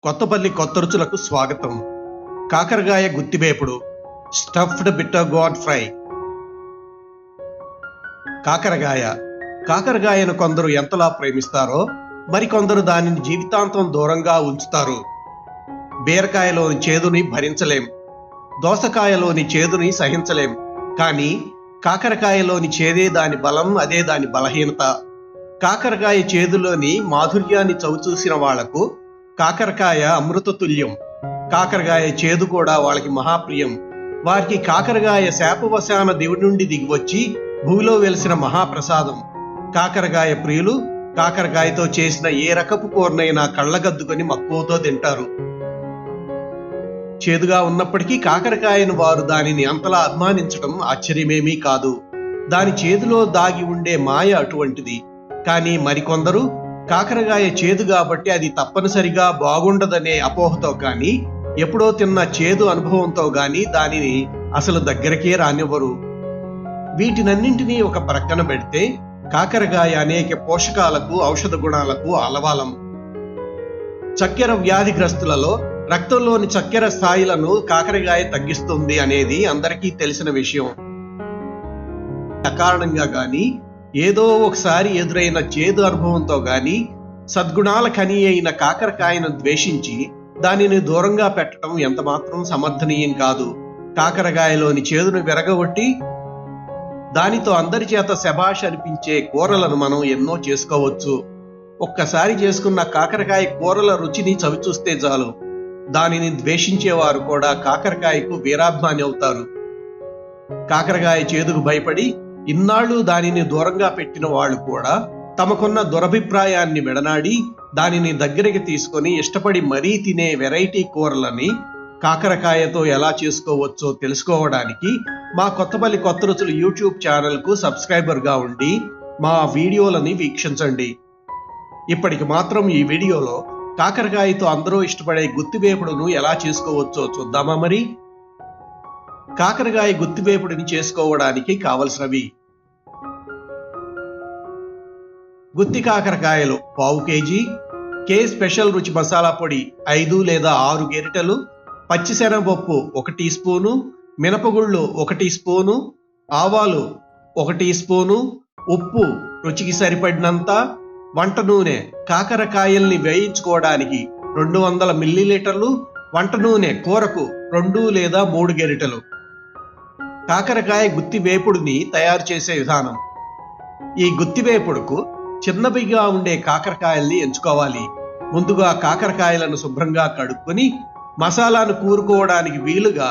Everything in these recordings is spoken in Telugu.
కొత్తపల్లి కొత్త రుచులకు స్వాగతం. కాకరకాయ గుత్తివేపుడు, స్టఫ్డ్ బిట్టర్ గాడ్ ఫ్రై. కాకరకాయను కొందరు ఎంతలా ప్రేమిస్తారో మరికొందరు దానిని జీవితాంతం దూరంగా ఉంచుతారు. బీరకాయలోని చేదుని భరించలేం, దోసకాయలోని చేదుని సహించలేం. కానీ కాకరకాయలోని చేదే దాని బలం, అదే దాని బలహీనత. కాకరకాయ చేదులోని మాధుర్యాన్ని చవిచూసిన వాళ్లకు కాకరకాయ అమృత తుల్యం. కాకరకాయ చేదు కూడా వాళ్ళకి మహాప్రియం. వారికి కాకరకాయ శాపవశాన దేవుడి నుండి దిగివచ్చి భూమిలో వెలిసిన మహాప్రసాదం. కాకరకాయ ప్రియులు కాకరకాయతో చేసిన ఏ రకపు కూరనైనా కళ్ళగద్దుకొని మక్కువతో తింటారు. చేదుగా ఉన్నప్పటికీ కాకరకాయను వారు దానిని అంతలా అభిమానించడం ఆశ్చర్యమేమీ కాదు. దాని చేదులో దాగి ఉండే మాయ అటువంటిది. కానీ మరికొందరు కాకరకాయ చేదు కాబట్టి అది తప్పనిసరిగా బాగుండదనే అపోహతో కానీ, ఎప్పుడో తిన్న చేదు అనుభవంతో గాని దానిని అసలు దగ్గరకే రానివ్వరు. వీటినన్నింటినీ ఒక ప్రక్కన పెడితే కాకరకాయ అనేక పోషకాలకు, ఔషధ గుణాలకు ఆలవాలం. చక్కెర వ్యాధిగ్రస్తులలో రక్తంలోని చక్కెర స్థాయిలను కాకరకాయ తగ్గిస్తుంది అనేది అందరికీ తెలిసిన విషయం. అకారణంగా గాని, ఏదో ఒకసారి ఎదురైన చేదు అనుభవంతో గాని సద్గుణాల ఖని అయిన కాకరకాయను ద్వేషించి దానిని దూరంగా పెట్టడం ఎంతమాత్రం సమర్థనీయం కాదు. కాకరకాయలోని చేదును విరగొట్టి దానితో అందరి చేత శభాష్ అనిపించే కూరలను మనం ఎన్నో చేసుకోవచ్చు. ఒక్కసారి చేసుకున్న కాకరకాయ కూరల రుచిని చవిచూస్తే చాలు దానిని ద్వేషించేవారు కూడా కాకరకాయకు వీరాభిమాని అవుతారు. కాకరకాయ చేదుకు భయపడి ఇన్నాళ్ళు దానిని దూరంగా పెట్టిన వాళ్ళు కూడా తమకున్న దురభిప్రాయాన్ని విడనాడి దానిని దగ్గరికి తీసుకొని ఇష్టపడి మరీ తినే వెరైటీ కూరలని కాకరకాయతో ఎలా చేసుకోవచ్చో తెలుసుకోవడానికి మా కొత్తపల్లి కొత్త రుచులు యూట్యూబ్ ఛానల్కు సబ్స్క్రైబర్గా ఉండి మా వీడియోలని వీక్షించండి. ఇప్పటికి మాత్రం ఈ వీడియోలో కాకరకాయతో అందరూ ఇష్టపడే గుత్తివేపుడును ఎలా చేసుకోవచ్చో చూద్దామా మరి. కాకరకాయ గుత్తివేపుడిని చేసుకోవడానికి కావలసినవి: గుత్తి కాకరకాయలు ½ కేజీ, కే స్పెషల్ రుచి మసాలా పొడి 5 లేదా 6 గెరిటెలు, పచ్చిశనగపప్పు 1 టీ స్పూను, మినపగుళ్ళు 1 టీ స్పూను, ఆవాలు 1 టీ స్పూను, ఉప్పు రుచికి సరిపడినంత, వంట నూనె కాకరకాయల్ని వేయించుకోవడానికి 200 మిల్లీలీటర్లు, వంట నూనె కూరకు 2 లేదా 3 గెరిటెలు. కాకరకాయ గుత్తి వేపుడుని తయారు చేసే విధానం: ఈ గుత్తి వేపుడుకు చిన్నవిగా ఉండే కాకరకాయల్ని ఎంచుకోవాలి. ముందుగా కాకరకాయలను శుభ్రంగా కడుక్కొని మసాలాను కూరుకోవడానికి వీలుగా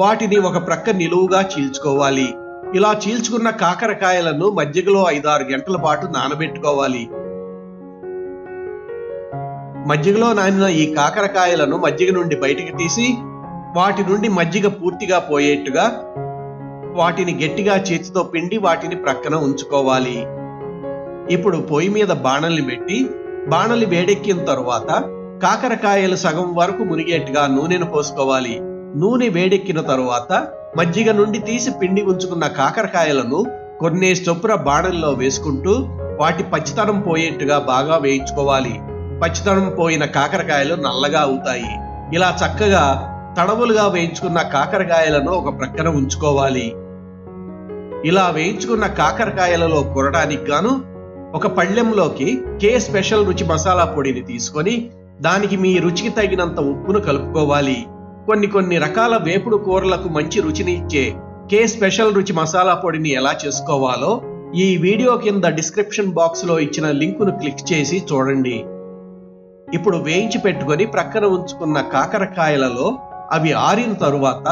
వాటిని ఒక ప్రక్క నిలువుగా చీల్చుకోవాలి. ఇలా చీల్చుకున్న కాకరకాయలను మజ్జిగలో 5-6 గంటల పాటు నానబెట్టుకోవాలి. మజ్జిగలో నానిన ఈ కాకరకాయలను మజ్జిగ నుండి బయటికి తీసి వాటి నుండి మజ్జిగ పూర్తిగా పోయేట్టుగా వాటిని గట్టిగా చేతితో పిండి వాటిని ప్రక్కన ఉంచుకోవాలి. ఇప్పుడు పొయ్యి మీద బాణల్ని పెట్టి బాణలి వేడెక్కిన తరువాత కాకరకాయలు సగం వరకు మునిగేట్టుగా నూనెను పోసుకోవాలి. నూనె వేడెక్కిన తరువాత మజ్జిగ నుండి తీసి పిండి ఉంచుకున్న కాకరకాయలను కొన్ని చొప్పున బాణల్లో వేసుకుంటూ వాటి పచ్చితనం పోయేట్టుగా బాగా వేయించుకోవాలి. పచ్చితనం పోయిన కాకరకాయలు నల్లగా అవుతాయి. ఇలా చక్కగా తడవులుగా వేయించుకున్న కాకరకాయలను ఒక ప్రక్కన ఉంచుకోవాలి. ఇలా వేయించుకున్న కాకరకాయలలో కూరడానికి గాను ఒక పళ్ళెంలోకి కే స్పెషల్ రుచి మసాలా పొడిని తీసుకొని దానికి మీ రుచికి తగినంత ఉప్పును కలుపుకోవాలి. కొన్ని రకాల వేపుడు కూరలకు మంచి రుచిని ఇచ్చే కే స్పెషల్ రుచి మసాలా పొడిని ఎలా చేసుకోవాలో ఈ వీడియో కింద డిస్క్రిప్షన్ బాక్స్ లో ఇచ్చిన లింకును క్లిక్ చేసి చూడండి. ఇప్పుడు వేయించి పెట్టుకొని ప్రక్కన ఉంచుకున్న కాకరకాయలలో అవి ఆరిన తరువాత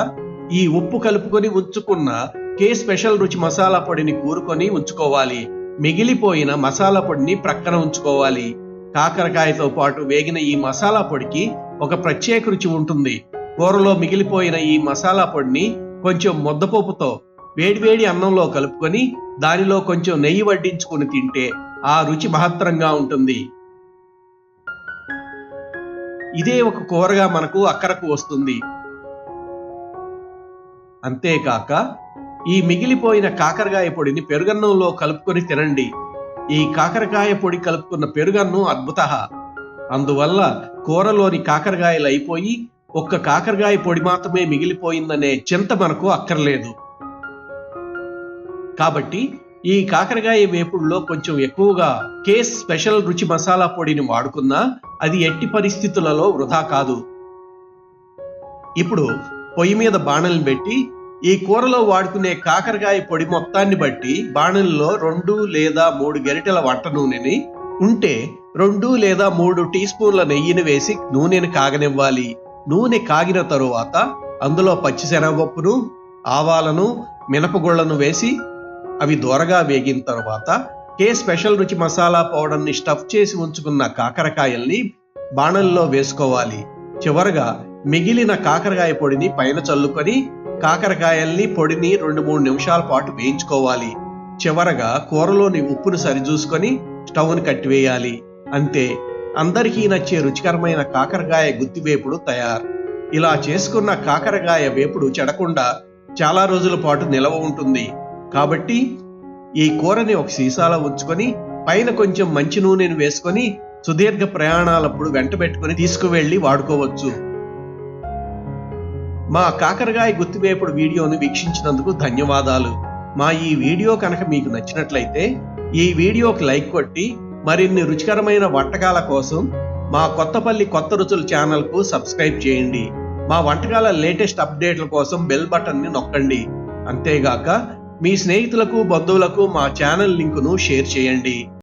ఈ ఉప్పు కలుపుకొని ఉంచుకున్న కే స్పెషల్ రుచి మసాలా పొడిని కూరుకొని ఉంచుకోవాలి. మిగిలిపోయిన మసాలా పొడిని ప్రక్కన ఉంచుకోవాలి. కాకరకాయతో పాటు వేగిన ఈ మసాలా పొడికి ఒక ప్రత్యేక రుచి ఉంటుంది. కూరలో మిగిలిపోయిన ఈ మసాలా పొడిని కొంచెం ముద్దపప్పుతో వేడివేడి అన్నంలో కలుపుకొని దానిలో కొంచెం నెయ్యి వడ్డించుకుని తింటే ఆ రుచి మహత్తరంగా ఉంటుంది. ఇదే ఒక కూరగా మనకు అక్కరకు వస్తుంది. అంతేకాక ఈ మిగిలిపోయిన కాకరకాయ పొడిని పెరుగన్నంలో కలుపుకొని తినండి. ఈ కాకరకాయ పొడి కలుపుకున్న పెరుగన్నం అద్భుత. అందువల్ల కూరలోని కాకరకాయలు అయిపోయి ఒక్క కాకరకాయ పొడి మాత్రమే మిగిలిపోయిందనే చింత మనకు అక్కర్లేదు. కాబట్టి ఈ కాకరకాయ వేపుడులో కొంచెం ఎక్కువగా కేస్ స్పెషల్ రుచి మసాలా పొడిని వాడుకున్నా అది ఎట్టి పరిస్థితులలో వృధా కాదు. ఇప్పుడు పొయ్యి మీద బాణలిని పెట్టి ఈ కూరలో వాడుకునే కాకరకాయ పొడి మొత్తాన్ని బట్టి బాణలిలో 2 లేదా 3 గరిటెల వంట నూనెని ఉంటే 2 లేదా 3 టీ స్పూన్ల నెయ్యిని వేసి నూనెని కాగనివ్వాలి. నూనె కాగిన తరువాత అందులో పచ్చిశనగపప్పును, ఆవాలను, మినపగుళ్లను వేసి అవి దోరగా వేగిన తర్వాత స్పెషల్ రుచి మసాలా పౌడర్ని స్టఫ్ చేసి ఉంచుకున్న కాకరకాయల్ని బాణలిలో వేసుకోవాలి. చివరగా మిగిలిన కాకరకాయ పొడిని పైన చల్లుకొని కాకరకాయల్ని పొడిని 2-3 నిమిషాల పాటు వేయించుకోవాలి. చివరగా కూరలోని ఉప్పును సరిచూసుకొని స్టవ్ని కట్టివేయాలి. అంతే, అందరికీ నచ్చే రుచికరమైన కాకరకాయ గుత్తి వేపుడు తయారు. ఇలా చేసుకున్న కాకరకాయ వేపుడు చెడకుండా చాలా రోజుల పాటు నిలవ ఉంటుంది. కాబట్టి ఈ కూరని ఒక సీసాలో ఉంచుకొని పైన కొంచెం మంచి నూనెను వేసుకొని సుదీర్ఘ ప్రయాణాలప్పుడు వెంట పెట్టుకుని తీసుకువెళ్ళి వాడుకోవచ్చు. మా కాకరకాయ గుత్తివేపుడు వీడియోను వీక్షించినందుకు ధన్యవాదాలు. మా ఈ వీడియో కనుక మీకు నచ్చినట్లయితే ఈ వీడియోకి లైక్ కొట్టి మరిన్ని రుచికరమైన వంటకాల కోసం మా కొత్తపల్లి కొత్త రుచుల ఛానల్కు సబ్స్క్రైబ్ చేయండి. మా వంటకాల లేటెస్ట్ అప్డేట్ల కోసం బెల్ బటన్ని నొక్కండి. అంతేగాక మీ స్నేహితులకు, బంధువులకు మా ఛానల్ లింకును షేర్ చేయండి.